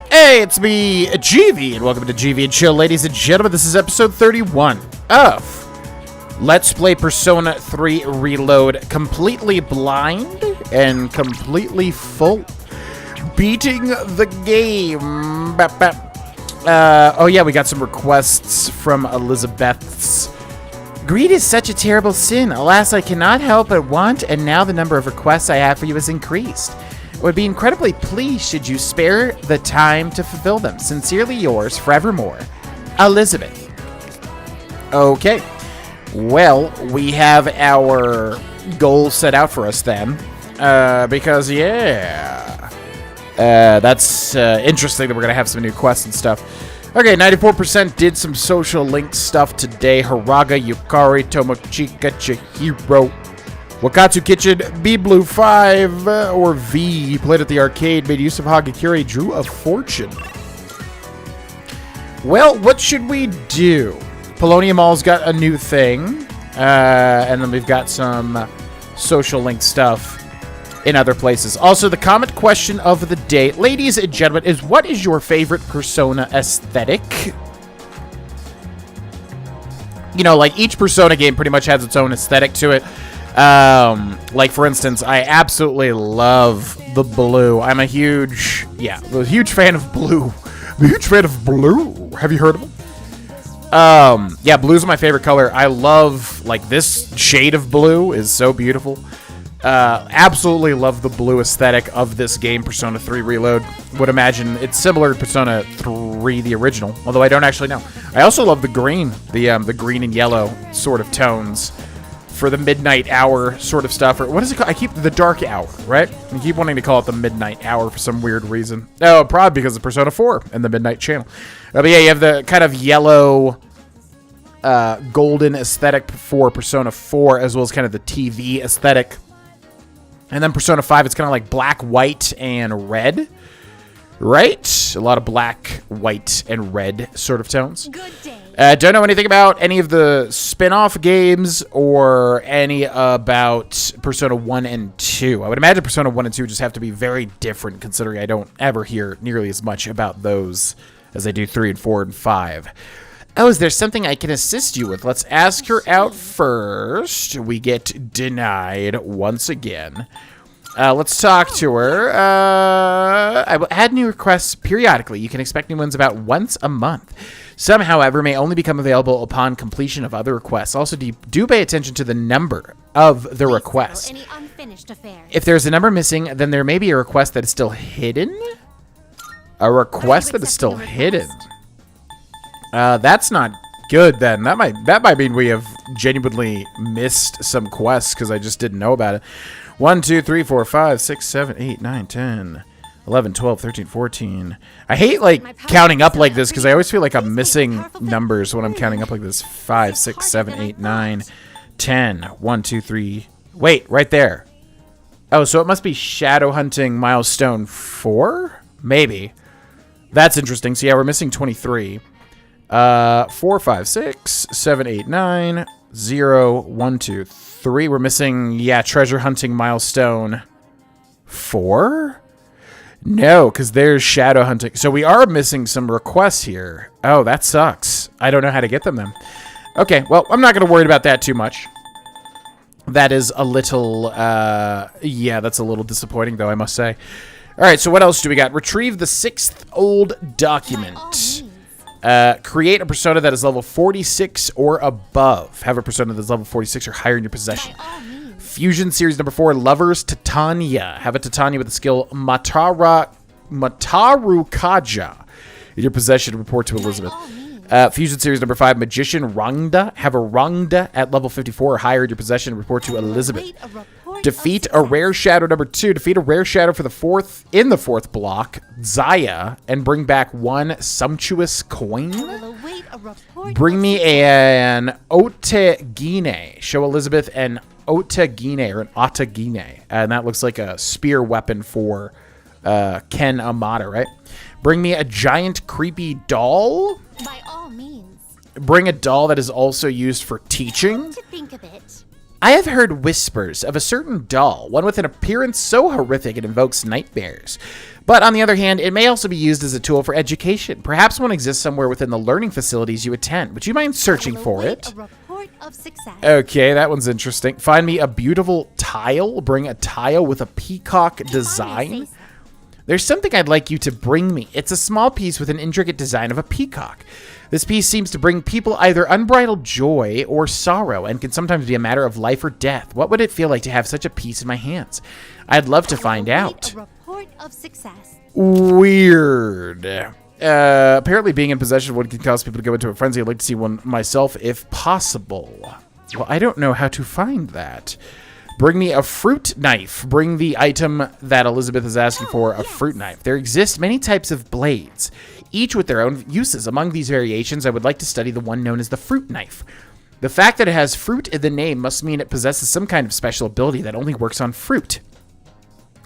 Hey, it's me, GV, and welcome to GV and Chill, ladies and gentlemen. This is episode 31 of Let's Play Persona 3 Reload, completely blind and completely full, beating the game. Oh yeah, we got some requests from Elizabeth's. Greed is such a terrible sin. Alas, I cannot help but want, and now the number of requests I have for you has increased. I would be incredibly pleased should you spare the time to fulfill them. Sincerely yours, forevermore, Elizabeth. Okay. Well, we have our goal set out for us then. Because, yeah. That's interesting that we're going to have some new quests and stuff. Okay, 94% did some social link stuff today. Haraga, Yukari, Tomochika, Chihiro, Wakatsu Kitchen, B Blue 5, or V, played at the arcade, made use of Hagakure, drew a fortune. Well, what should we do? Polonia Mall's got a new thing, and then we've got some social link stuff in other places. Also, the comment question of the day, ladies and gentlemen, is what is your favorite Persona aesthetic? You know, like each Persona game pretty much has its own aesthetic to it. Like for instance, I absolutely love the blue. I'm a huge fan of blue. I'm a huge fan of blue. Have you heard of it? Yeah, blue's my favorite color. I love, like, this shade of blue is so beautiful. Absolutely love the blue aesthetic of this game, Persona 3 Reload. Would imagine it's similar to Persona 3, the original, although I don't actually know. I also love the green, the green and yellow sort of tones for the midnight hour sort of stuff, or what is it called? I keep the dark hour, right? I keep wanting to call it the midnight hour for some weird reason. Oh, probably because of Persona 4 and the midnight channel. But yeah, you have the kind of yellow, golden aesthetic for Persona 4, as well as kind of the TV aesthetic. And then Persona 5, it's kind of like black, white, and red, right? A lot of black, white, and red sort of tones. Good day. Don't know anything about any of the spin-off games or any about Persona 1 and 2. I would imagine Persona 1 and 2 just have to be very different, considering I don't ever hear nearly as much about those as I do 3 and 4 and 5. Oh, is there something I can assist you with? Let's ask her out first. We get denied once again. Let's talk to her. I will add new requests periodically. You can expect new ones about once a month. Some, however, may only become available upon completion of other requests. Also, do pay attention to the number of the request. If there's a number missing, then there may be a request that is still hidden. A request that is still hidden. That's not good then. That might mean we have genuinely missed some quests because I just didn't know about it. 1, 2, 3, 4, 5, 6, 7, 8, 9, 10, 11, 12, 13, 14. I hate, like, counting up like this because I always feel like I'm missing numbers when I'm counting up like this. 5, 6, 7, 8, 9, 10. 1, 2, 3. Wait, right there. Oh, so it must be Shadow Hunting Milestone 4? Maybe. That's interesting. So, yeah, we're missing 23. 4, 5, 6, 7, 8, 9, 0, 1, 2, 3. We're missing, yeah, Treasure Hunting Milestone 4? No, because there's Shadow Hunting. So we are missing some requests here. Oh, that sucks. I don't know how to get them then. Okay, well, I'm not going to worry about that too much. That is a little, yeah, that's a little disappointing, though, I must say. All right, so what else do we got? Retrieve the 6th old document. Create a persona that is level 46 or above. Have a persona that is level 46 or higher in your possession. Fusion Series number 4, Lovers Titania. Have a Titania with the skill Matarukaja in your possession. Report to Elizabeth. Fusion Series number 5, Magician Rangda. Have a Rangda at level 54 or higher in your possession. Report to Elizabeth. Defeat a Rare Shadow number 2. Defeat a Rare Shadow for the 4th block, Zaya, and bring back 1 sumptuous coin. Bring me an Otegine. Show Elizabeth an Otegine or an Otagine. And that looks like a spear weapon for Ken Amada, right? Bring me a giant creepy doll. By all means. Bring a doll that is also used for teaching. To think of it. I have heard whispers of a certain doll, one with an appearance so horrific it invokes nightmares. But on the other hand, it may also be used as a tool for education. Perhaps one exists somewhere within the learning facilities you attend. Would you mind searching for it? A report of success. Okay, that one's interesting. Find me a beautiful tile. Bring a tile with a peacock design. There's something I'd like you to bring me. It's a small piece with an intricate design of a peacock. This piece seems to bring people either unbridled joy or sorrow and can sometimes be a matter of life or death. What would it feel like to have such a piece in my hands? I'd love to find out. A report of success. Weird. Apparently being in possession of one can cause people to go into a frenzy. I'd like to see one myself if possible. Well, I don't know how to find that. Bring me a fruit knife. Bring the item that Elizabeth is asking for, a fruit knife. There exist many types of blades, each with their own uses. Among these variations, I would like to study the one known as the fruit knife. The fact that it has fruit in the name must mean it possesses some kind of special ability that only works on fruit.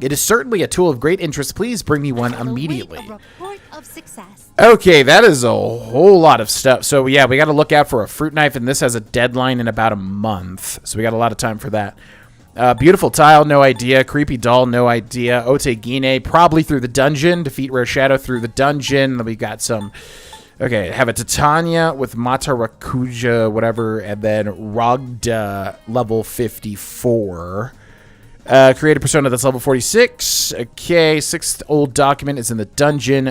It is certainly a tool of great interest. Please bring me one immediately. A report of success. Okay, that is a whole lot of stuff. So yeah, we got to look out for a fruit knife, and this has a deadline in about a month. So we got a lot of time for that. Beautiful tile, no idea. Creepy doll, no idea. Otegine, probably through the dungeon. Defeat Rare Shadow through the dungeon. Then we got some... Okay, have a Titania with Matarakuja, whatever, and then Rogda, level 54. Create a persona that's level 46. Okay, 6th old document is in the dungeon,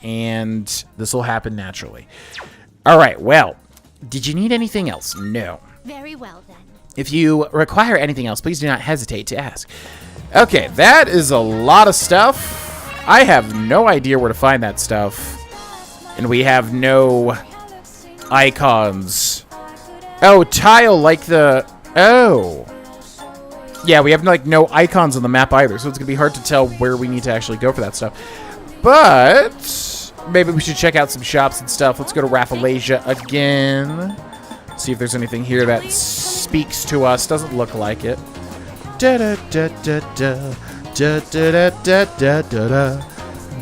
and this will happen naturally. All right, well, did you need anything else? No. Very well, then. If you require anything else, please do not hesitate to ask. Okay, that is a lot of stuff. I have no idea where to find that stuff. And we have no icons. Oh, tile like the... Oh. Yeah, we have like no icons on the map either, so it's going to be hard to tell where we need to actually go for that stuff. But maybe we should check out some shops and stuff. Let's go to Rafflesia again. See if there's anything here that speaks to us. Doesn't look like it. Da da da da da da da da da da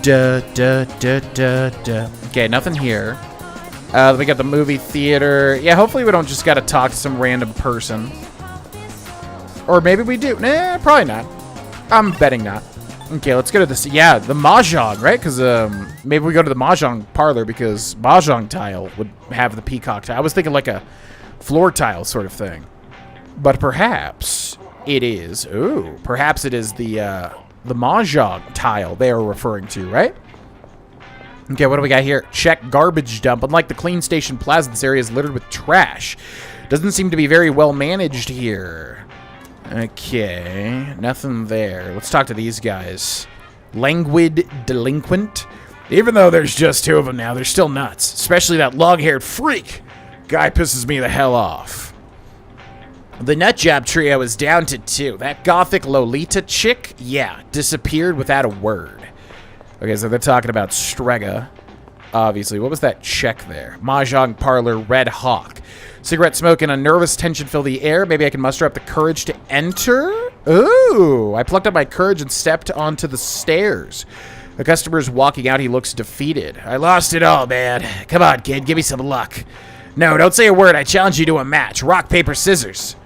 da da da da da. Okay, nothing here. We got the movie theater. Yeah, hopefully we don't just gotta talk to some random person. Or maybe we do. Nah, probably not. I'm betting not. Okay, let's go to this. Yeah, the Mahjong, right? Because maybe we go to the Mahjong parlor because Mahjong tile would have the peacock tile. I was thinking like a floor tile sort of thing. But perhaps it is. Ooh, perhaps it is the Mahjong tile they are referring to, right? Okay, what do we got here? Check garbage dump. Unlike the clean station plaza, this area is littered with trash. Doesn't seem to be very well managed here. Okay, nothing there. Let's talk to these guys. Languid delinquent. Even though there's just 2 of them now, they're still nuts. Especially that long-haired freak. Guy pisses me the hell off. The Nutjob trio is down to 2. That gothic Lolita chick, yeah, disappeared without a word. Okay, so they're talking about Strega, obviously. What was that check there? Mahjong parlor, Red Hawk. Cigarette smoke and a nervous tension fill the air. Maybe I can muster up the courage to enter? Ooh, I plucked up my courage and stepped onto the stairs. The customer's walking out. He looks defeated. I lost it all, man. Come on, kid, give me some luck. No, don't say a word. I challenge you to a match. Rock, paper, scissors.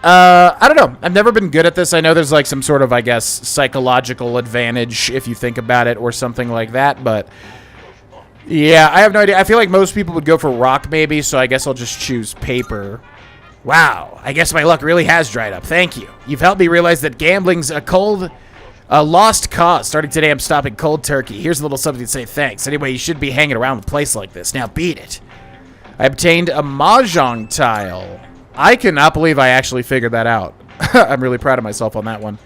I don't know. I've never been good at this. I know there's like some sort of, I guess, psychological advantage if you think about it or something like that, but yeah, I have no idea. I feel like most people would go for rock maybe, so I guess I'll just choose paper. Wow, I guess my luck really has dried up. Thank you. You've helped me realize that gambling's a lost cause. Starting today, I'm stopping cold turkey. Here's a little something to say thanks. Anyway, you shouldn't be hanging around the place like this. Now beat it. I obtained a Mahjong tile. I cannot believe I actually figured that out. I'm really proud of myself on that one.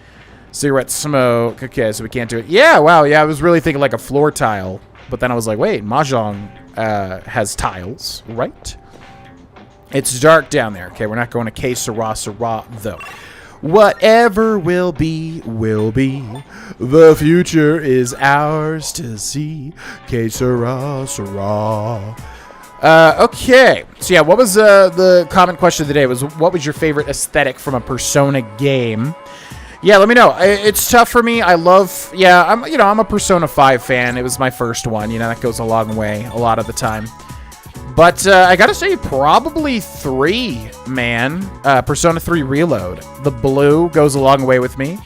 Cigarette smoke. Okay, so we can't do it. Yeah, wow. Yeah, I was really thinking like a floor tile. But then I was like, wait, Mahjong has tiles, right? It's dark down there. Okay, we're not going to K Sarah, though. Whatever will be, will be. The future is ours to see. K Sarah. Okay. So yeah, what was the comment question of the day? Was what was your favorite aesthetic from a Persona game? Yeah, let me know. It's tough for me. I love, yeah, I'm a Persona 5 fan. It was my first one. You know, that goes a long way a lot of the time. But I gotta say, probably 3, man. Persona 3 Reload. The blue goes a long way with me.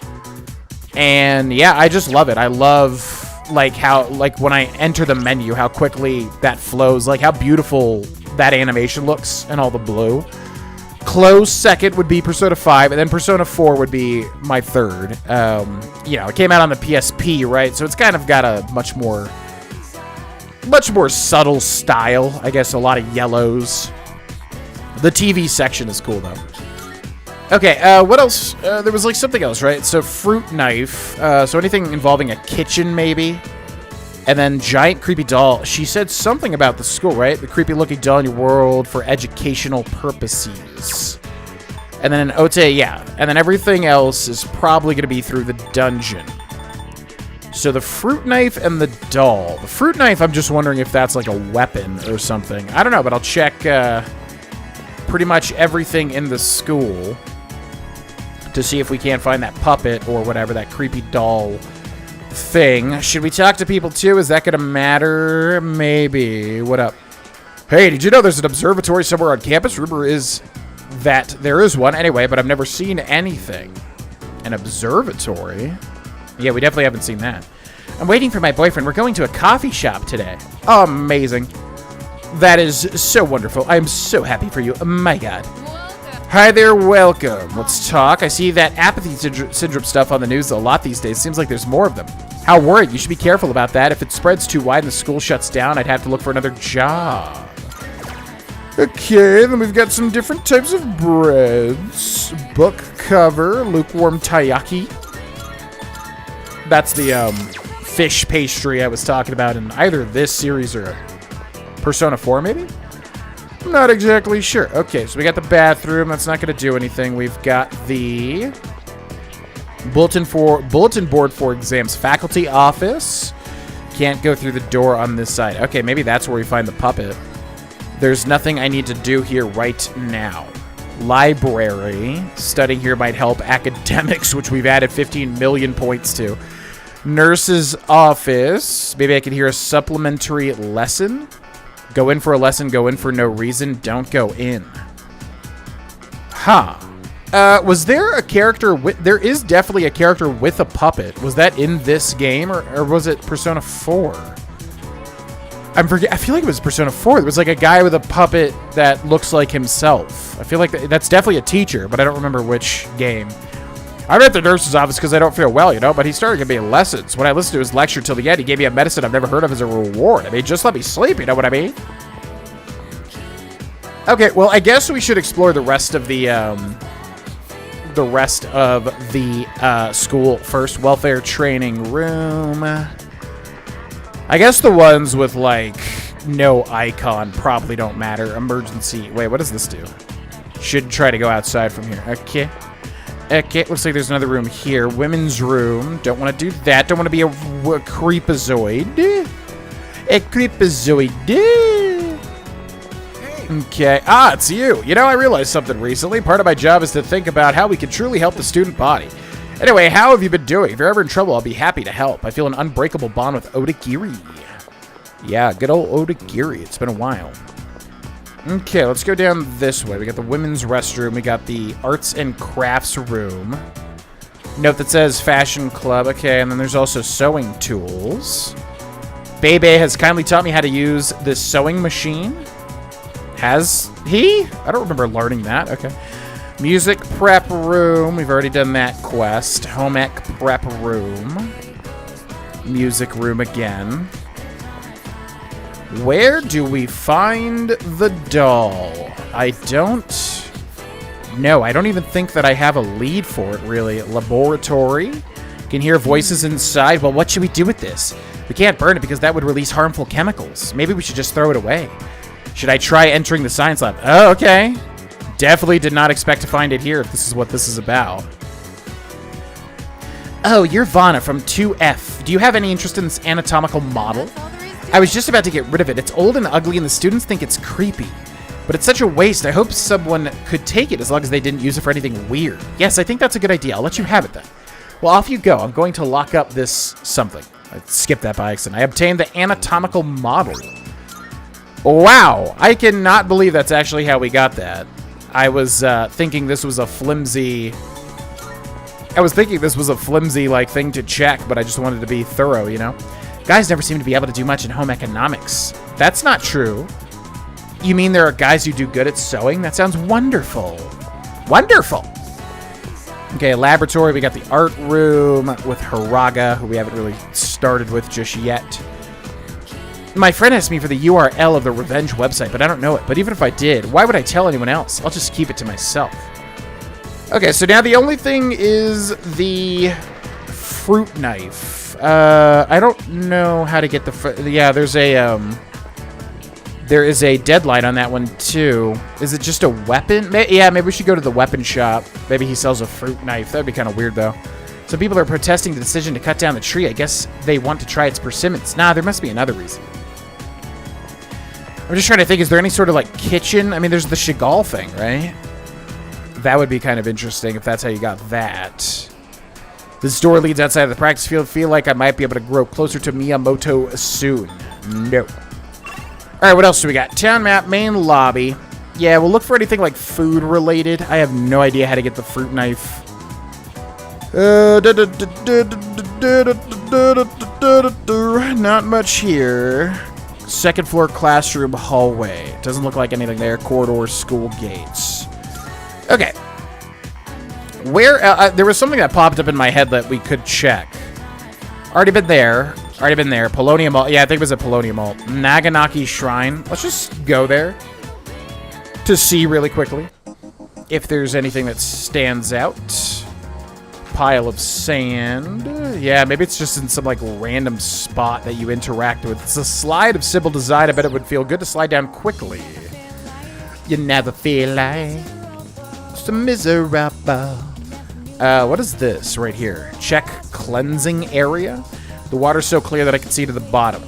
And yeah, I just love it. I love like how, like when I enter the menu, how quickly that flows, like how beautiful that animation looks and all the blue. Close second would be Persona 5, and then Persona 4 would be my third. You know, it came out on the PSP, right? So it's kind of got a much more subtle style. I guess a lot of yellows. The TV section is cool, though. Okay, what else? There was like something else, right? So fruit knife. So anything involving a kitchen, maybe. And then giant creepy doll. She said something about the school, right? The creepy looking doll in your world for educational purposes. And then an Ote, yeah. And then everything else is probably going to be through the dungeon. So the fruit knife and the doll. The fruit knife, I'm just wondering if that's like a weapon or something. I don't know, but I'll check pretty much everything in the school to see if we can't find that puppet or whatever, that creepy doll thing. Should we talk to people too? Is that gonna matter? Maybe. What up? Hey, did you know there's an observatory somewhere on campus? Rumor is that there is one anyway, but I've never seen anything. An observatory? Yeah, we definitely haven't seen that. I'm waiting for my boyfriend. We're going to a coffee shop today. Amazing. That is so wonderful. I'm so happy for you. Oh my god. Hi there, welcome. Let's talk. I see that apathy syndrome stuff on the news a lot these days. Seems like there's more of them. How worried? You should be careful about that. If it spreads too wide and the school shuts down, I'd have to look for another job. Okay, then we've got some different types of breads. Book cover, lukewarm taiyaki. That's the fish pastry I was talking about in either this series or Persona 4, maybe? I'm not exactly sure. Okay, so we got the bathroom. That's not going to do anything. We've got the bulletin board for exams. Faculty office. Can't go through the door on this side. Okay, maybe that's where we find the puppet. There's nothing I need to do here right now. Library. Studying here might help. Academics, which we've added 15 million points to. Nurse's office. Maybe I can hear a supplementary lesson. Go in for a lesson, go in for no reason, don't go in. Huh. Was there a character with... There is definitely a character with a puppet. Was that in this game, or was it Persona 4? I feel like it was Persona 4. There was like a guy with a puppet that looks like himself. I feel like that's definitely a teacher, but I don't remember which game. I'm at the nurse's office because I don't feel well, you know, but he started giving me lessons. When I listened to his lecture till the end, he gave me a medicine I've never heard of as a reward. I mean, just let me sleep, you know what I mean? Okay, well, I guess we should explore the rest of the school first. Welfare training room. I guess the ones with, like, no icon probably don't matter. Emergency. Wait, what does this do? Should try to go outside from here. Okay. Okay, looks like there's another room here. Women's room. Don't want to do that. Don't want to be a creepazoid. A creepazoid. Okay. Ah, it's you. You know, I realized something recently. Part of my job is to think about how we can truly help the student body. Anyway, how have you been doing? If you're ever in trouble, I'll be happy to help. I feel an unbreakable bond with Odagiri. Yeah, good old Odagiri. It's been a while. Okay, let's go down this way. We got the women's restroom. We got the arts and crafts room. Note that says fashion club. Okay, and then there's also sewing tools. Bebe has kindly taught me how to use this sewing machine. Has he? I don't remember learning that. Okay. Music prep room. We've already done that quest. Home ec prep room. Music room again. Where do we find the doll? I don't know. I don't even think that I have a lead for it, really. Laboratory. Can hear voices inside. Well, what should we do with this? We can't burn it because that would release harmful chemicals. Maybe we should just throw it away. Should I try entering the science lab? Oh, okay. Definitely did not expect to find it here if this is what this is about. Oh, you're Vana from 2F. Do you have any interest in this anatomical model? I was just about to get rid of it. It's old and ugly, and the students think it's creepy. But it's such a waste. I hope someone could take it as long as they didn't use it for anything weird. Yes, I think that's a good idea. I'll let you have it then. Well, off you go. I'm going to lock up this something. I skipped that by accident. I obtained the anatomical model. Wow, I cannot believe that's actually how we got that. I was thinking this was a flimsy... like, thing to check, but I just wanted to be thorough, you know? Guys never seem to be able to do much in home economics. That's not true. You mean there are guys who do good at sewing? That sounds wonderful. Wonderful! Okay, laboratory. We got the art room with Haraga, who we haven't really started with just yet. My friend asked me for the URL of the Revenge website, but I don't know it. But even if I did, why would I tell anyone else? I'll just keep it to myself. Okay, so now the only thing is the fruit knife. I don't know how to get the... Yeah, there is a deadline on that one, too. Is it just a weapon? Yeah, maybe we should go to the weapon shop. Maybe he sells a fruit knife. That'd be kind of weird, though. Some people are protesting the decision to cut down the tree. I guess they want to try its persimmons. Nah, there must be another reason. I'm just trying to think, is there any sort of, like, kitchen? I mean, there's the Chagall thing, right? That would be kind of interesting if that's how you got that. This door leads outside of the practice field. Feel like I might be able to grow closer to Miyamoto soon. No. Alright, what else do we got? Town map, main lobby. Yeah, we'll look for anything like food related. I have no idea how to get the fruit knife. Not much here. Second floor classroom hallway. Doesn't look like anything there. Corridors, school gates. Okay. Where there was something that popped up in my head that we could check. Already been there. Polonium Mall. Yeah, I think it was at Polonium Mall. Naganaki Shrine. Let's just go there to see really quickly if there's anything that stands out. Pile of sand. Yeah, maybe it's just in some like random spot that you interact with. It's a slide of simple design. I bet it would feel good to slide down quickly. You never feel like so miserable. What is this right here? Check cleansing area. The water's so clear that I can see to the bottom.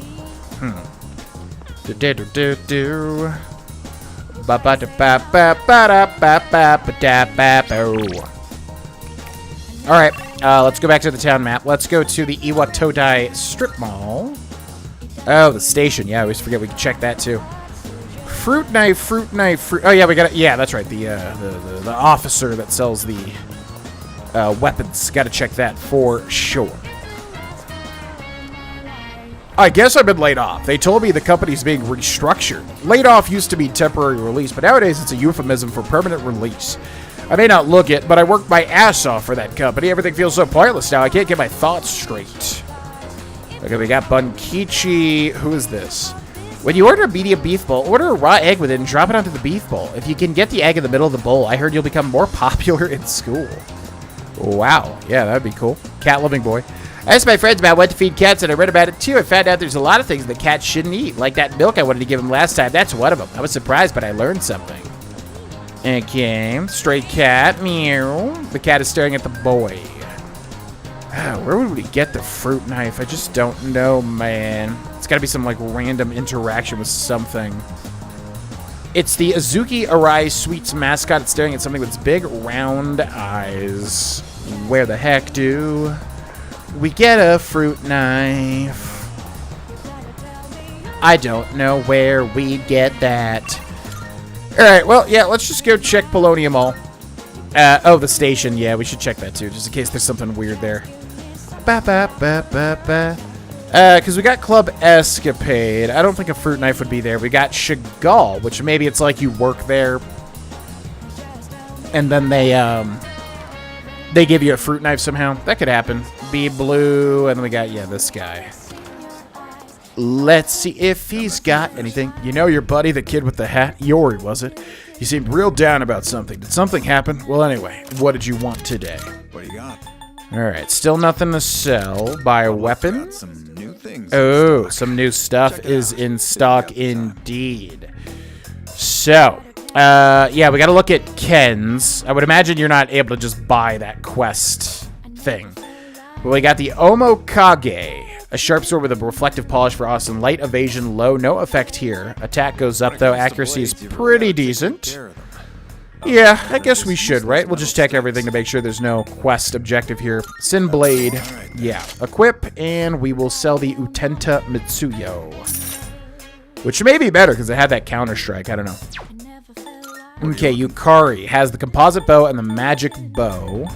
Alright, let's go back to the town map. Let's go to the Iwatodai strip mall. Oh, the station. Yeah, I always forget we can check that too. Fruit knife. Oh yeah, we got it. Yeah, that's right. The officer that sells the weapons. Got to check that for sure. I guess I've been laid off. They told me the company's being restructured. Laid off used to be temporary release, but nowadays it's a euphemism for permanent release. I may not look it, but I worked my ass off for that company. Everything feels so pointless now. I can't get my thoughts straight. Okay, we got Bunkichi. Who is this? When you order a medium beef bowl, order a raw egg with it and drop it onto the beef bowl. If you can get the egg in the middle of the bowl, I heard you'll become more popular in school. Wow. Yeah, that'd be cool. Cat loving boy. I asked my friends about what to feed cats, and I read about it too. I found out there's a lot of things that cats shouldn't eat, like that milk I wanted to give them last time. That's one of them. I was surprised, but I learned something. Okay, stray cat, meow. The cat is staring at the boy. Where would we get the fruit knife? I just don't know, man. It's got to be some like random interaction with something. It's the Azuki Arai Sweets mascot. It's staring at something with its big round eyes. Where the heck do we get a fruit knife? I don't know where we get that. Alright, well, yeah, let's just go check Polonium Mall. Oh, the station. Yeah, we should check that too, just in case there's something weird there. Because we got Club Escapade. I don't think a fruit knife would be there. We got Chagall, which maybe it's like you work there. And then they give you a fruit knife somehow. That could happen. Be blue, and then we got, yeah, this guy. Let's see if he's got anything. You know your buddy, the kid with the hat? Yori, was it? He seemed real down about something. Did something happen? Well, anyway, what did you want today? What do you got? Alright, still nothing to sell. Buy a weapon. Some new things. Oh, some new stuff is in stock indeed. So, yeah, we gotta look at Ken's. I would imagine you're not able to just buy that quest thing. But we got the Omokage. A sharp sword with a reflective polish for Austin. Light evasion, low, no effect here. Attack goes up, though. Accuracy is pretty decent. Yeah, I guess we should, right? We'll just check everything to make sure there's no quest objective here. Sin Blade. Yeah. Equip, and we will sell the Utenta Mitsuyo. which may be better because it had that Counter-Strike. I don't know. Okay, Yukari has the composite bow and the magic bow.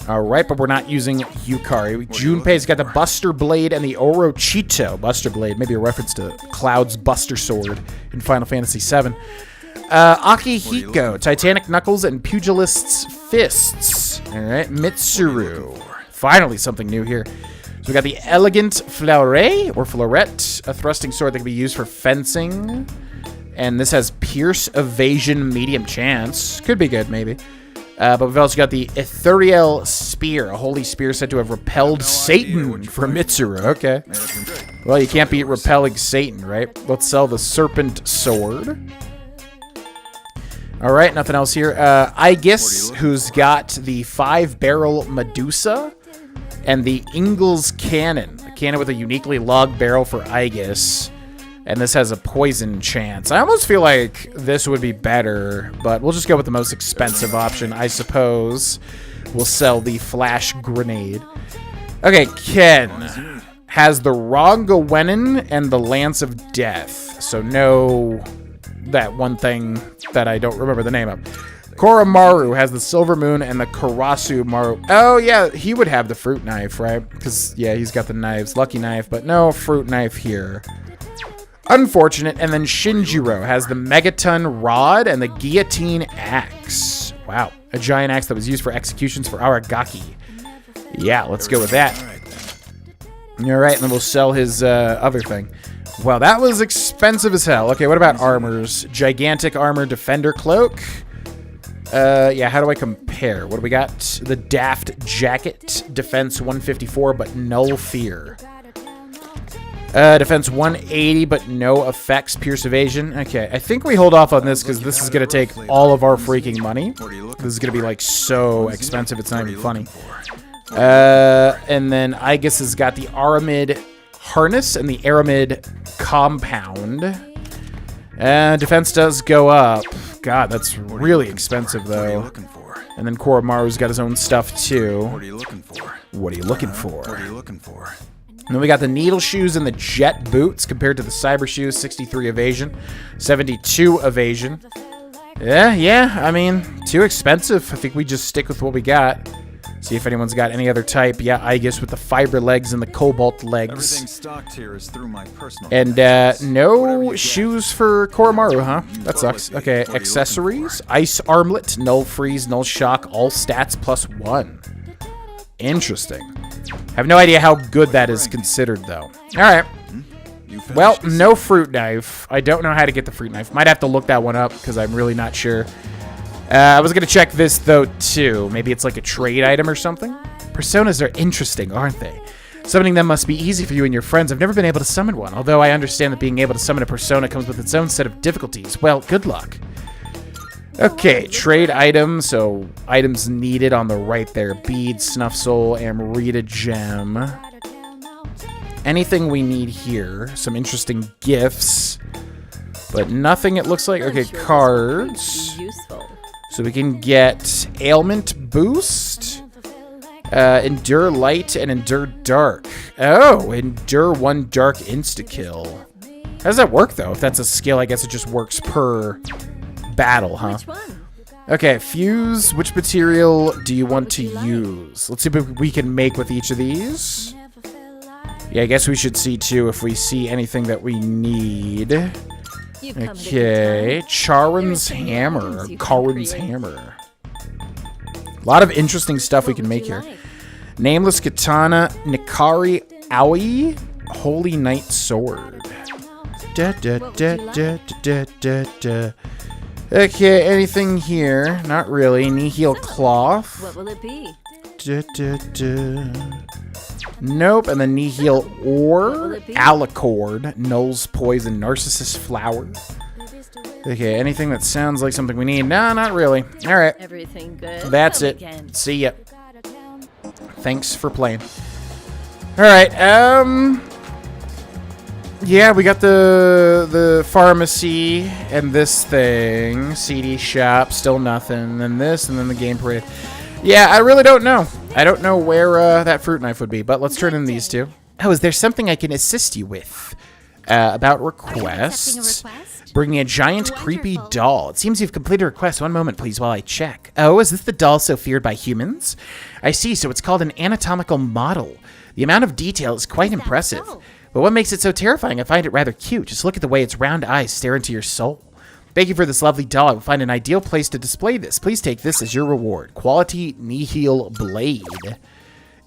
All right, but we're not using Yukari. Junpei's got the Buster Blade and the Orochito. Buster Blade, maybe a reference to Cloud's Buster Sword in Final Fantasy VII. Akihiko, Titanic Knuckles and Pugilist's Fists. All right, Mitsuru. Finally, something new here. So we got the Elegant Fleuret, or Fleuret, a thrusting sword that can be used for fencing. And this has Pierce, Evasion, Medium Chance. Could be good, maybe. But we've also got the Ethereal Spear, a holy spear said to have repelled Satan from Mitsuru. Okay. Well, you can't beat repelling Satan, right? Let's sell the Serpent Sword. All right, nothing else here. Aegis, who's got the 5-barrel Medusa and the Ingalls Cannon. A cannon with a uniquely logged barrel for Aegis. And this has a poison chance. I almost feel like this would be better, but we'll just go with the most expensive option, I suppose. We'll sell the flash grenade. Okay, Ken has the Rongowenin and the Lance of Death. So no, that one thing that I don't remember the name of. Koromaru has the Silver Moon and the Karasu Maru. Oh, yeah, he would have the fruit knife, right? Because, yeah, he's got the knives. Lucky knife, but no fruit knife here. Unfortunate. And then Shinjiro has the Megaton Rod and the Guillotine Axe. Wow. A giant axe that was used for executions for Aragaki. Yeah, let's go with that. All right, and then we'll sell his other thing. Wow, that was expensive as hell. Okay, what about armors? Gigantic Armor Defender Cloak. Yeah, how do I compare? What do we got? The Daft Jacket. Defense 154, but null fear. Defense 180, but no effects. Pierce evasion. Okay, I think we hold off on this because this is going to take all of our freaking money. This is going to be, like, so expensive it's not even funny. And then Aegis has got the Aramid Harness and the Aramid Compound. Defense does go up. God, that's really expensive, though. And then Koromaru's got his own stuff, too. What are you looking for? What are you looking for? What are you looking for? And then we got the Needle Shoes and the Jet Boots compared to the Cyber Shoes. 63 evasion, 72 evasion. Yeah, I mean, too expensive. I think we just stick with what we got. See if anyone's got any other type. Yeah, Aegis with the fiber legs and the cobalt legs. Everything stocked here is through my personal and no shoes for Koromaru, huh? That sucks. Okay, accessories. Ice Armlet, Null Freeze, Null Shock, all stats +1. Interesting. Have no idea how good that is considered, though. All right. Well, no fruit knife. I don't know how to get the fruit knife. Might have to look that one up because I'm really not sure. I was going to check this, though, too. Maybe it's like a trade item or something. Personas are interesting, aren't they? Summoning them must be easy for you and your friends. I've never been able to summon one, although I understand that being able to summon a persona comes with its own set of difficulties. Well, good luck. Okay, trade items. So, items needed on the right there. Bead, Snuff Soul, Amrita Gem. Anything we need here. Some interesting gifts. But nothing, it looks like. Okay, cards. So we can get Ailment Boost, Endure Light, and Endure Dark. Oh, Endure 1 Dark Insta-Kill. How does that work, though? If that's a skill, I guess it just works per battle, huh? Which one? Okay, Fuse. Which material do you want to use? Let's see what we can make with each of these. Yeah, I guess we should see, too, if we see anything that we need. Okay, Charon's Hammer. Charon's Hammer. A lot of interesting stuff we can make here. Nameless Katana, Nikari Aoi, Holy Knight Sword. Okay, anything here? Not really. Nihil Cloth. What will it be? Nope. And then Nihil Ore, Alicord, Null's Poison, Narcissus Flower. Okay, anything that sounds like something we need? No, not really. All right. Everything good? That's it. See ya. Thanks for playing. All right. Yeah, we got the pharmacy and this thing. CD shop, still nothing. Then this, and then the game parade. Yeah, I really don't know. I don't know where that fruit knife would be, but let's turn in these two. Oh, is there something I can assist you with? About Accepting a requests. request? Bringing a giant creepy Wonderful. doll. It seems you've completed a request. One moment, please, while I check. Oh, is this the doll so feared by humans? I see, so it's called an anatomical model. The amount of detail is quite Is that impressive. so? But what makes it so terrifying? I find it rather cute. Just look at the way its round eyes stare into your soul. Thank you for this lovely doll. I will find an ideal place to display this. Please take this as your reward. Quality Nihil Blade.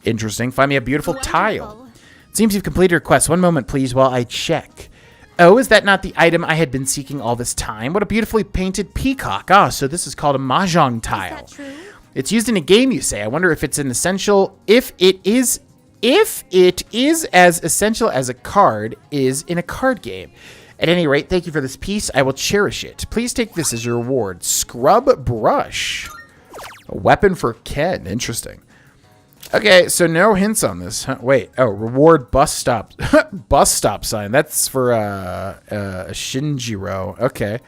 Interesting. Find me a beautiful tile. Wonderful. It seems you've completed your request. One moment, please, while I check. Oh, is that not the item I had been seeking all this time? What a beautifully painted peacock. Ah, so this is called a mahjong tile. Is that true? It's used in a game, you say. I wonder if it's an essential... If it is as essential as a card is in a card game. At any rate, thank you for this piece. I will cherish it. Please take this as your reward. Scrub brush. A weapon for Ken. Interesting. Okay, so no hints on this. Huh? Wait. Oh, reward bus stop. Bus stop sign. That's for Shinjiro. Okay.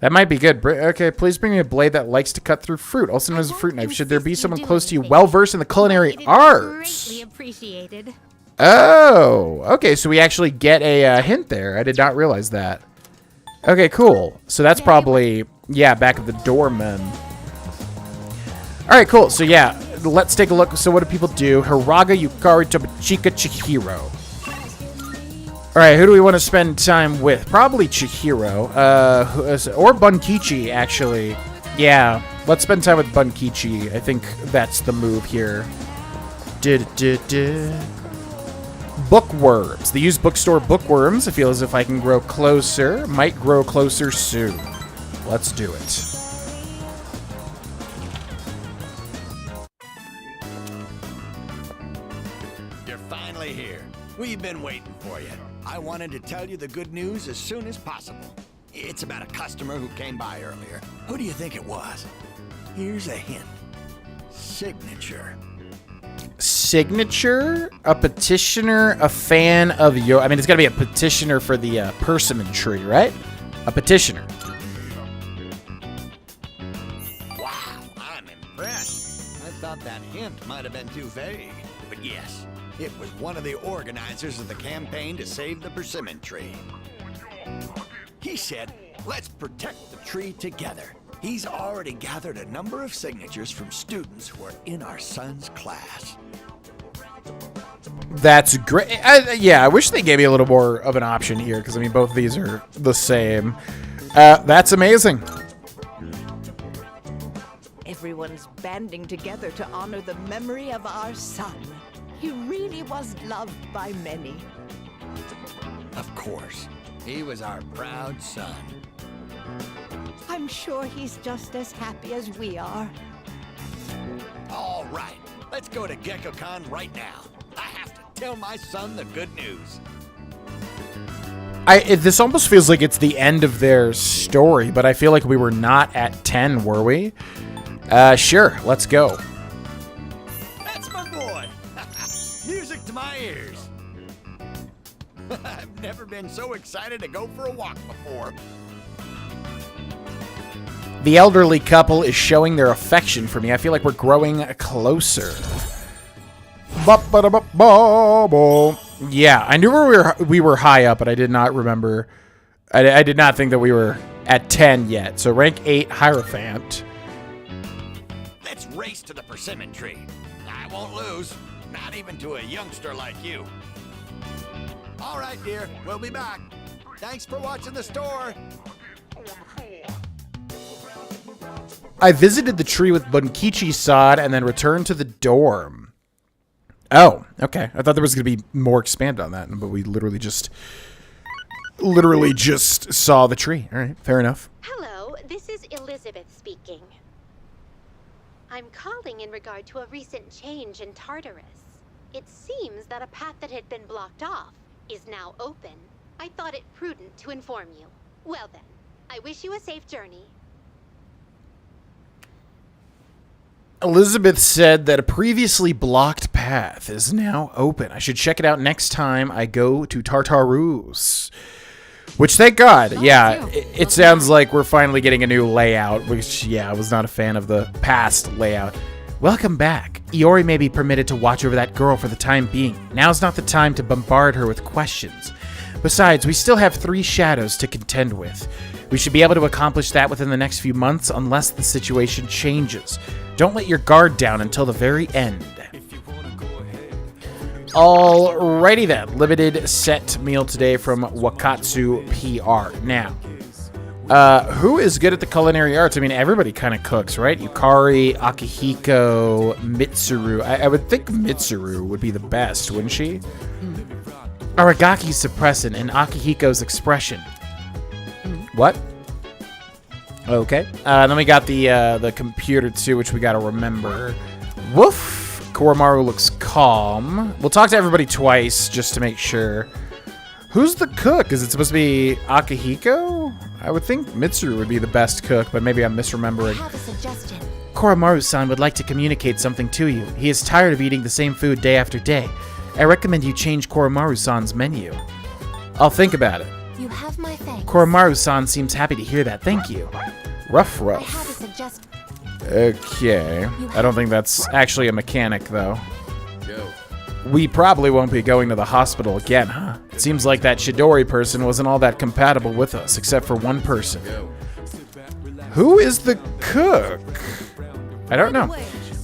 That might be good. Okay, please bring me a blade that likes to cut through fruit, also known as a fruit knife. Should there be someone close to you well-versed in the culinary It is arts? Greatly appreciated. Oh, okay, so we actually get a hint there. I did not realize that. Okay, cool. So that's probably, yeah, back at the doorman. All right, cool. So, yeah, let's take a look. So what do people do? Hiraga, Yukari, Tobachika, Chihiro. All right, who do we want to spend time with? Probably Chihiro, or Bunkichi, actually. Yeah, let's spend time with Bunkichi. I think that's the move here. Bookworms. The used bookstore bookworms. I feel as if I can grow closer. Might grow closer soon. Let's do it. You're finally here. We've been waiting for you. I wanted to tell you the good news as soon as possible. It's about a customer who came by earlier. Who do you think it was? Here's a hint. Signature. Signature? A petitioner? A fan of your... I mean, it's got to be a petitioner for the persimmon tree, right? A petitioner. Wow, I'm impressed. I thought that hint might have been too vague. But yes, it was one of the organizers of the campaign to save the persimmon tree. He said, let's protect the tree together. He's already gathered a number of signatures from students who are in our son's class. That's great. Yeah, I wish they gave me a little more of an option here, because, I mean, both of these are the same. That's amazing. Everyone's banding together to honor the memory of our son. He really was loved by many. Of course, he was our proud son. I'm sure he's just as happy as we are. All right, let's go to GeckoCon right now. I have to tell my son the good news. This almost feels like it's the end of their story, but I feel like we were not at 10, were we? Sure, let's go. That's my boy. Music to my ears. I've never been so excited to go for a walk before. The elderly couple is showing their affection for me. I feel like we're growing closer. Yeah, I knew we were high up, but I did not remember. I did not think that we were at 10 yet. So rank 8 Hierophant. Let's race to the persimmon tree. I won't lose, not even to a youngster like you. All right, dear, we'll be back. Thanks for watching the store. I visited the tree with Bunkichi Sod and then returned to the dorm. Oh, okay. I thought there was going to be more expanded on that, but we literally just saw the tree. All right, fair enough. Hello, this is Elizabeth speaking. I'm calling in regard to a recent change in Tartarus. It seems that a path that had been blocked off is now open. I thought it prudent to inform you. Well then, I wish you a safe journey. Elizabeth said that a previously blocked path is now open. I should check it out next time I go to Tartarus. Which, thank God. Yeah, it sounds like we're finally getting a new layout, which, yeah, I was not a fan of the past layout. Welcome back. Iori may be permitted to watch over that girl for the time being. Now's not the time to bombard her with questions. Besides, we still have 3 shadows to contend with. We should be able to accomplish that within the next few months unless the situation changes. Don't let your guard down until the very end. Alrighty then, limited set meal today from Wakatsu PR. Now, who is good at the culinary arts? I mean, everybody kind of cooks, right? Yukari, Akihiko, Mitsuru. I would think Mitsuru would be the best, wouldn't she? Aragaki's suppressant and Akihiko's expression. What? Okay. Then we got the computer too, which we got to remember. Woof. Koromaru looks calm. We'll talk to everybody twice just to make sure. Who's the cook? Is it supposed to be Akihiko? I would think Mitsuru would be the best cook, but maybe I'm misremembering. I have a suggestion. Koromaru-san would like to communicate something to you. He is tired of eating the same food day after day. I recommend you change Koromaru-san's menu. I'll think about it. You have my thanks. Koromaru-san seems happy to hear that. Thank you. Rough. I have a suggestion. Okay. I don't think that's actually a mechanic, though. We probably won't be going to the hospital again, huh? It seems like that Chidori person wasn't all that compatible with us, except for one person. Who is the cook? I don't know.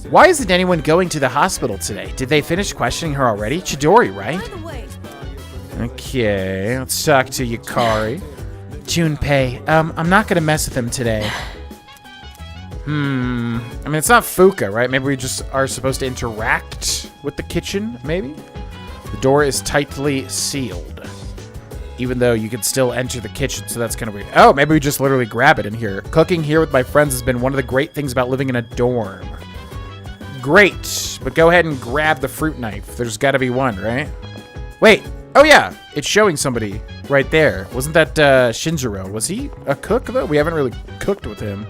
Why isn't anyone going to the hospital today? Did they finish questioning her already? Chidori, right? Okay, let's talk to Yukari. Junpei, I'm not gonna mess with him today. I mean, it's not Fuka, right? Maybe we just are supposed to interact with the kitchen, maybe? The door is tightly sealed. Even though you can still enter the kitchen, so that's kind of weird. Oh, maybe we just literally grab it in here. Cooking here with my friends has been one of the great things about living in a dorm. Great, but go ahead and grab the fruit knife. There's got to be one, right? Wait, oh yeah, it's showing somebody right there. Wasn't that Shinjiro? Was he a cook, though? We haven't really cooked with him.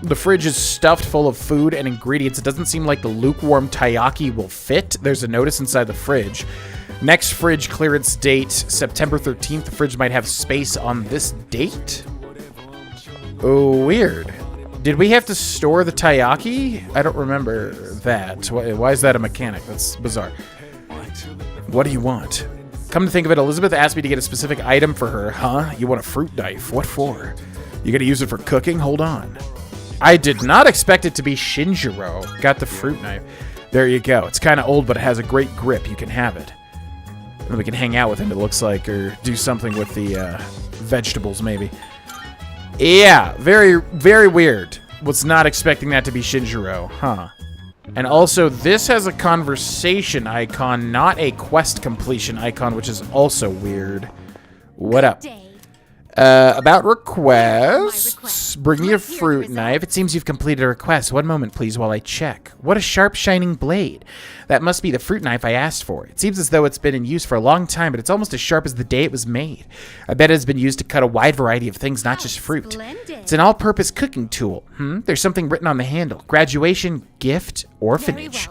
The fridge is stuffed full of food and ingredients. It doesn't seem like the lukewarm taiyaki will fit. There's a notice inside the fridge. Next fridge clearance date, September 13th. The fridge might have space on this date. Oh, weird. Did we have to store the taiyaki? I don't remember that. Why is that a mechanic? That's bizarre. What do you want? Come to think of it, Elizabeth asked me to get a specific item for her. Huh? You want a fruit knife? What for? You gonna use it for cooking? Hold on. I did not expect it to be Shinjiro. Got the fruit knife. There you go. It's kind of old, but it has a great grip. You can have it. And we can hang out with him, it looks like, or do something with the vegetables, maybe. Yeah, very, very weird. Was not expecting that to be Shinjiro, huh? And also, this has a conversation icon, not a quest completion icon, which is also weird. What up? About requests. Bring me a fruit knife. It seems you've completed a request. One moment, please, while I check. What a sharp, shining blade. That must be the fruit knife I asked for. It seems as though it's been in use for a long time, but it's almost as sharp as the day it was made. I bet it has been used to cut a wide variety of things, not just fruit. It's an all-purpose cooking tool. There's something written on the handle. Graduation, gift, orphanage.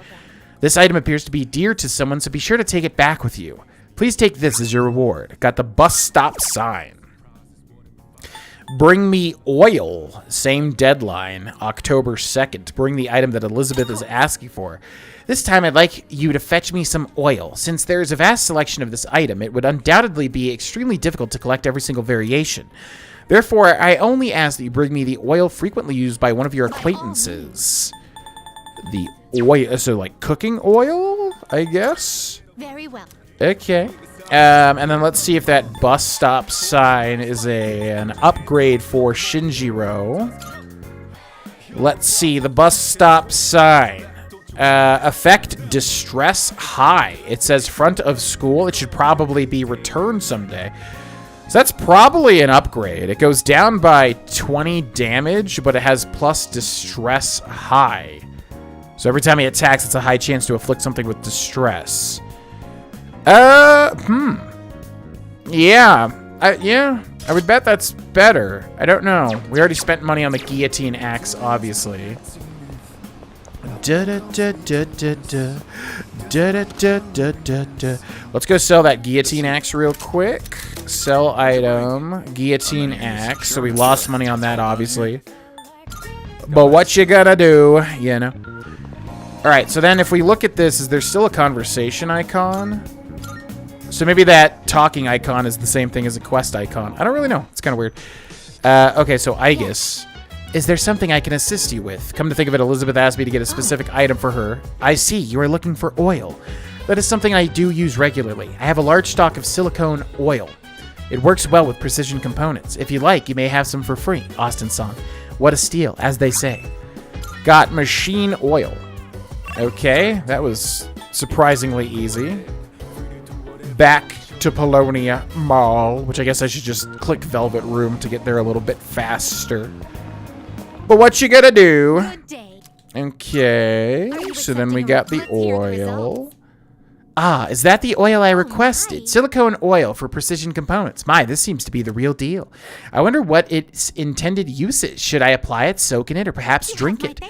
This item appears to be dear to someone, so be sure to take it back with you. Please take this as your reward. Got the bus stop sign. Bring me oil. Same deadline, October 2nd. Bring the item that Elizabeth is asking for. This time I'd like you to fetch me some oil. Since there is a vast selection of this item, it would undoubtedly be extremely difficult to collect every single variation. Therefore, I only ask that you bring me the oil frequently used by one of your acquaintances. The oil, so like cooking oil, I guess? Very well. Okay. And then let's see if that bus stop sign is an upgrade for Shinjiro. Let's see, the bus stop sign. Effect distress high. It says front of school. It should probably be returned someday. So that's probably an upgrade. It goes down by 20 damage, but it has plus distress high. So every time he attacks, it's a high chance to afflict something with distress. Yeah. I would bet that's better. I don't know. We already spent money on the guillotine axe, obviously. Let's go sell that guillotine axe real quick. Sell item, guillotine axe. So we lost money on that, obviously. But what you gonna do, you know? Alright, so then if we look at this, is there still a conversation icon? So maybe that talking icon is the same thing as a quest icon. I don't really know. It's kind of weird. Okay, so Aegis. Is there something I can assist you with? Come to think of it, Elizabeth asked me to get a specific item for her. I see, you are looking for oil. That is something I do use regularly. I have a large stock of silicone oil. It works well with precision components. If you like, you may have some for free. Austin-san. What a steal, as they say. Got machine oil. Okay, that was surprisingly easy. Back to Polonia Mall, which I guess I should just click Velvet Room to get there a little bit faster. But what you gonna do? Good day. Okay, so then we got the oil. Ah, is that the oil I requested? Silicone oil for precision components. My, this seems to be the real deal. I wonder what its intended use is. Should I apply it, soak in it, or perhaps drink it?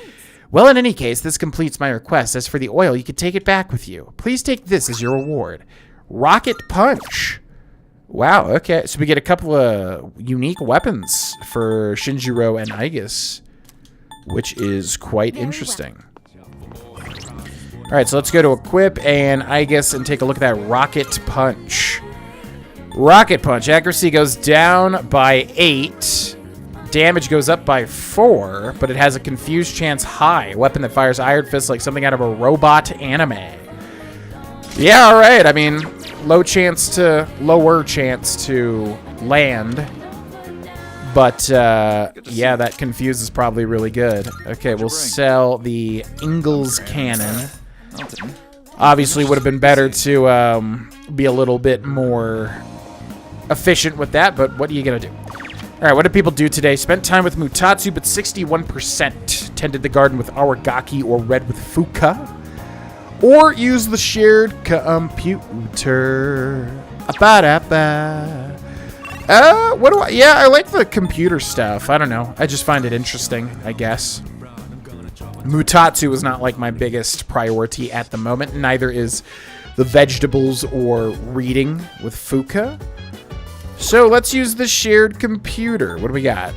Well, in any case, this completes my request. As for the oil, you can take it back with you. Please take this as your reward. Rocket Punch. Wow, okay. So we get a couple of unique weapons for Shinjiro and Aegis, which is quite interesting. All right, so let's go to Equip and Aegis and take a look at that Rocket Punch. Rocket Punch. Accuracy goes down by 8. Damage goes up by 4, but it has a confused chance high. A weapon that fires iron fists like something out of a robot anime. Yeah, all right. I mean, lower chance to land. But, yeah, that confuse is probably really good. Okay, we'll sell the Ingalls Cannon. Obviously, would have been better to be a little bit more efficient with that, but what are you going to do? All right, what did people do today? Spent time with Mutatsu, but 61%. Tended the garden with Aragaki or read with Fuka. Or use the shared computer. What do I... Yeah, I like the computer stuff. I don't know. I just find it interesting, I guess. Mutatsu is not like my biggest priority at the moment. Neither is the vegetables or reading with Fuka. So let's use the shared computer. What do we got?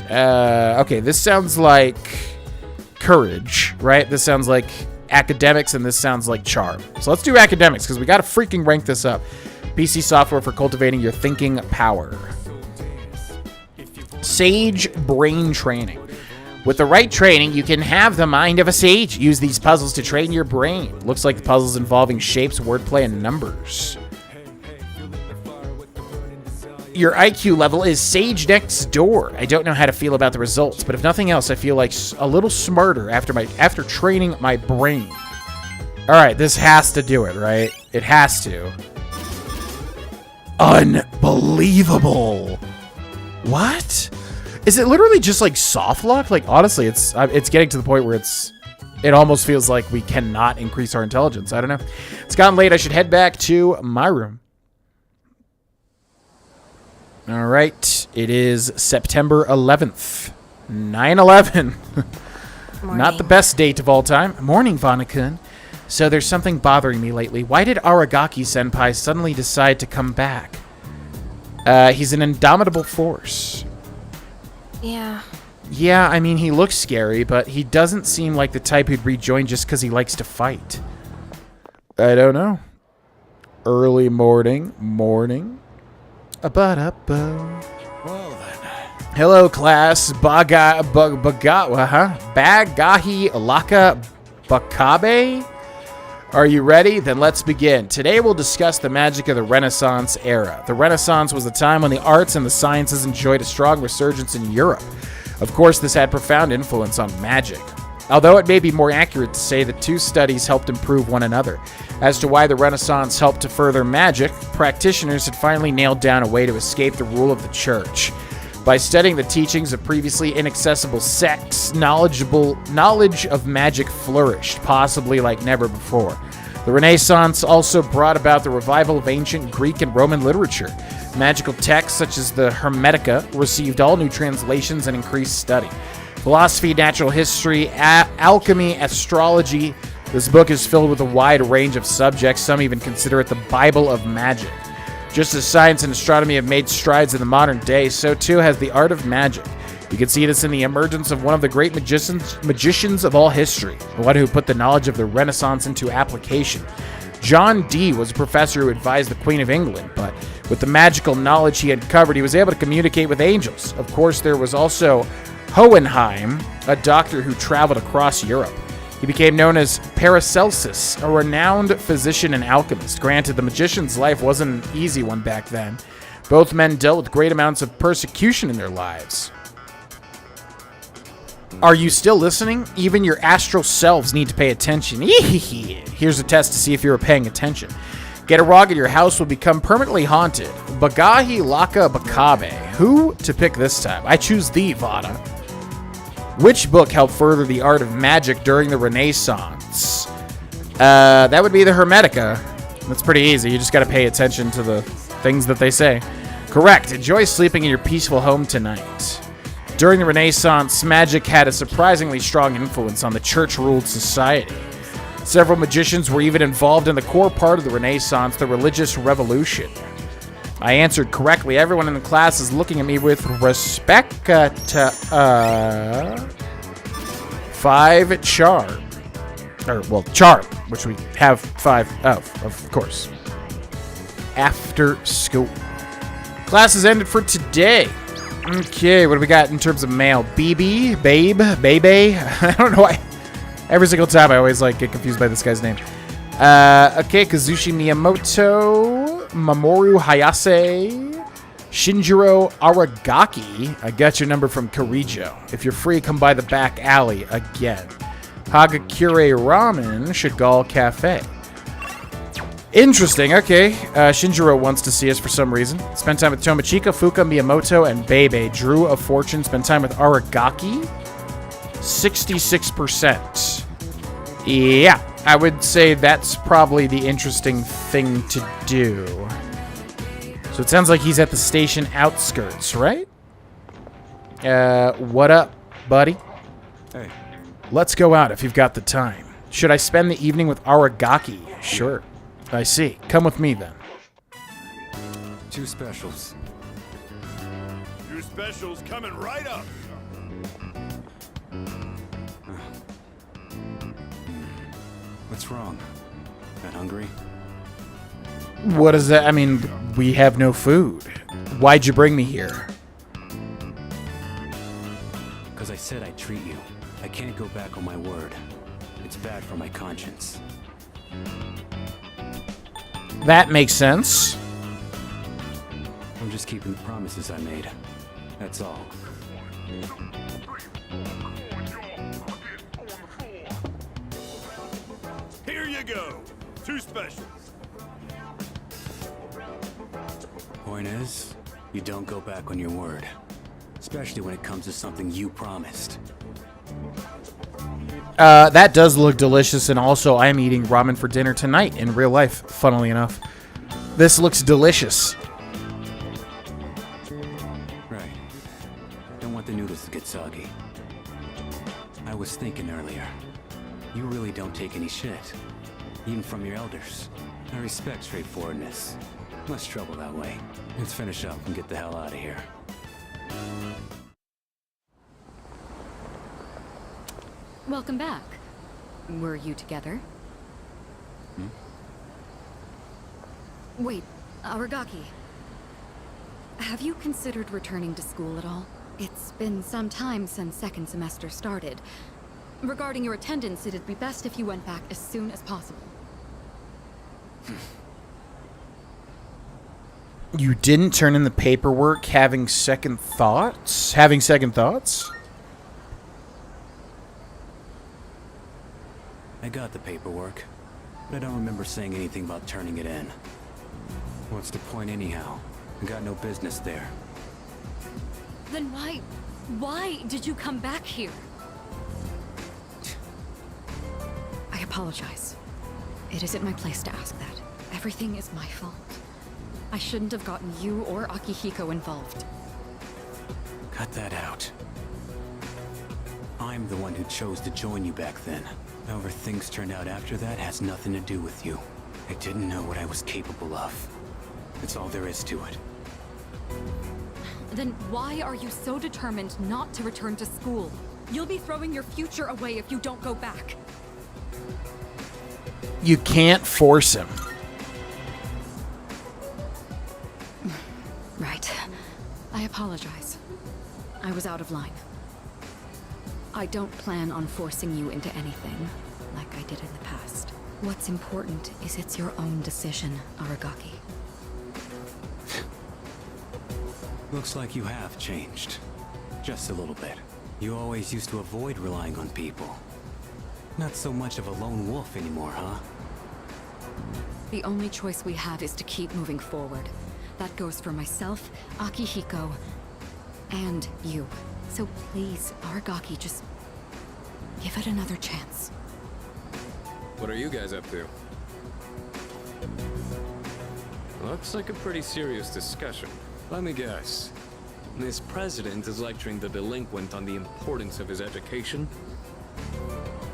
Okay, this sounds like courage, right? This sounds like academics, and this sounds like charm. So let's do academics, because we got to freaking rank this up. PC software for cultivating your thinking power. Sage brain training. With the right training, you can have the mind of a sage. Use these puzzles to train your brain. Looks like the puzzles involving shapes, wordplay, and numbers. Your IQ level is sage next door. I don't know how to feel about the results, but if nothing else, I feel like a little smarter after training my brain. All right, this has to do it, right? It has to. Unbelievable. What? Is it literally just like soft lock? Like, honestly, it's getting to the point where it almost feels like we cannot increase our intelligence. I don't know. It's gotten late. I should head back to my room. All right. It is September 11th. 9/11. Not the best date of all time. Morning, Vana-kun. So there's something bothering me lately. Why did Aragaki-senpai suddenly decide to come back? He's an indomitable force. Yeah. Yeah, I mean, he looks scary, but he doesn't seem like the type who'd rejoin just because he likes to fight. I don't know. Early morning. Well then. Hello, class. Bagahi Laka Bakabe? Are you ready? Then let's begin. Today we'll discuss the magic of the Renaissance era. The Renaissance was a time when the arts and the sciences enjoyed a strong resurgence in Europe. Of course, this had profound influence on magic. Although it may be more accurate to say that two studies helped improve one another. As to why the Renaissance helped to further magic, practitioners had finally nailed down a way to escape the rule of the church. By studying the teachings of previously inaccessible sects, knowledge of magic flourished, possibly like never before. The Renaissance also brought about the revival of ancient Greek and Roman literature. Magical texts such as the Hermetica received all new translations and increased study. Philosophy, natural history, alchemy, astrology. This book is filled with a wide range of subjects. Some even consider it the Bible of magic. Just as science and astronomy have made strides in the modern day, so too has the art of magic. You can see this in the emergence of one of the great magicians of all history, the one who put the knowledge of the Renaissance into application. John Dee was a professor who advised the Queen of England, but with the magical knowledge he uncovered, he was able to communicate with angels. Of course, there was also Hohenheim, a doctor who traveled across Europe. He became known as Paracelsus, a renowned physician and alchemist. Granted, the magician's life wasn't an easy one back then. Both men dealt with great amounts of persecution in their lives. Are you still listening? Even your astral selves need to pay attention. Here's a test to see if you're paying attention. Get a rock and your house will become permanently haunted. Bagahi Laka Bakabe. Who to pick this time? I choose thee, Vada. Which book helped further the art of magic during the Renaissance? That would be the Hermetica. That's pretty easy. You just got to pay attention to the things that they say. Correct. Enjoy sleeping in your peaceful home tonight. During the Renaissance, magic had a surprisingly strong influence on the church-ruled society. Several magicians were even involved in the core part of the Renaissance, the religious revolution. I answered correctly. Everyone in the class is looking at me with respect. 5 charm. Charm, which we have 5 of course. After school. Class is ended for today. Okay, what do we got in terms of mail? BB? Babe? Bebe? I don't know why. Every single time I always get confused by this guy's name. Okay, Kazushi Miyamoto, Mamoru Hayase, Shinjiro Aragaki. I got your number from Karijo. If you're free, come by the back alley again. Hagakure Ramen, Shigal Cafe. Interesting, okay. Shinjiro wants to see us for some reason. Spend time with Tomochika, Fuka, Miyamoto, and Bebe. Drew of Fortune. Spend time with Aragaki. 66%. Yeah, I would say that's probably the interesting thing to do. So it sounds like he's at the station outskirts, right? What up, buddy? Hey. Let's go out if you've got the time. Should I spend the evening with Aragaki? Sure. I see. Come with me, then. 2 specials. 2 specials coming right up. What's wrong? Not hungry? What is that? I mean, we have no food. Why'd you bring me here? Because I said I'd treat you. I can't go back on my word. It's bad for my conscience. That makes sense. I'm just keeping the promises I made. That's all. Here you go. 2 specials. Point is, you don't go back on your word. Especially when it comes to something you promised. That does look delicious, and also I'm eating ramen for dinner tonight in real life, funnily enough. This looks delicious. Right. Don't want the noodles to get soggy. I was thinking earlier, you really don't take any shit. Even from your elders. I respect straightforwardness. Less trouble that way. Let's finish up and get the hell out of here. Welcome back. Were you together? Wait, Aragaki. Have you considered returning to school at all? It's been some time since second semester started. Regarding your attendance, it'd be best if you went back as soon as possible. You didn't turn in the paperwork having second thoughts? Having second thoughts? I got the paperwork, but I don't remember saying anything about turning it in. What's the point anyhow? I got no business there. Then why did you come back here? I apologize. It isn't my place to ask that. Everything is my fault. I shouldn't have gotten you or Akihiko involved. Cut that out. I'm the one who chose to join you back then. However things turned out after that has nothing to do with you. I didn't know what I was capable of. That's all there is to it. Then why are you so determined not to return to school? You'll be throwing your future away if you don't go back. You can't force him. Right. I apologize. I was out of line. I don't plan on forcing you into anything, like I did in the past. What's important is it's your own decision, Aragaki. Looks like you have changed. Just a little bit. You always used to avoid relying on people. Not so much of a lone wolf anymore, huh? The only choice we have is to keep moving forward. That goes for myself, Akihiko, and you. So please, Aragaki, just give it another chance. What are you guys up to? Looks like a pretty serious discussion. Let me guess. This president is lecturing the delinquent on the importance of his education?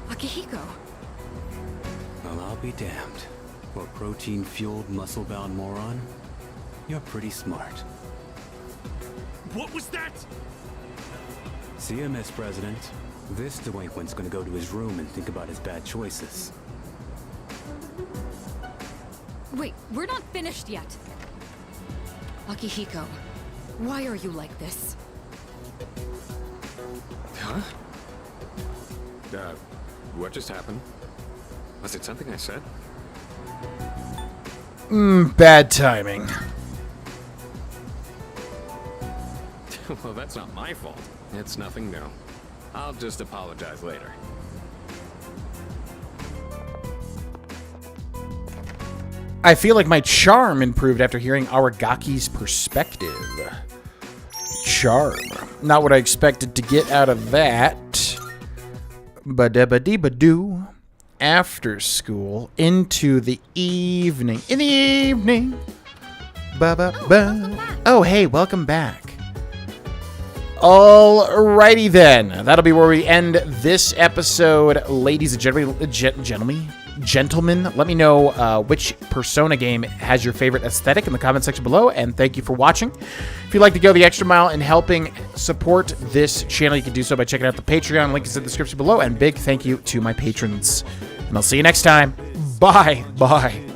Akihiko! Well, I'll be damned. For a protein-fueled, muscle-bound moron, you're pretty smart. What was that? See ya, Miss President. This delinquent's gonna go to his room and think about his bad choices. Wait, we're not finished yet! Akihiko, why are you like this? Huh? What just happened? Was it something I said? Bad timing. Well, that's not my fault. It's nothing new. I'll just apologize later. I feel like my charm improved after hearing Aragaki's perspective. Charm. Not what I expected to get out of that. Ba-da-ba-dee-ba-doo. After school, into the evening. In the evening. Ba-ba-ba. Oh, hey, welcome back. Alrighty then. That'll be where we end this episode. Ladies and gentlemen, let me know which Persona game has your favorite aesthetic in the comment section below, and thank you for watching. If you'd like to go the extra mile in helping support this channel, you can do so by checking out the Patreon. Link is in the description below, and big thank you to my patrons. And I'll see you next time. Bye. Bye.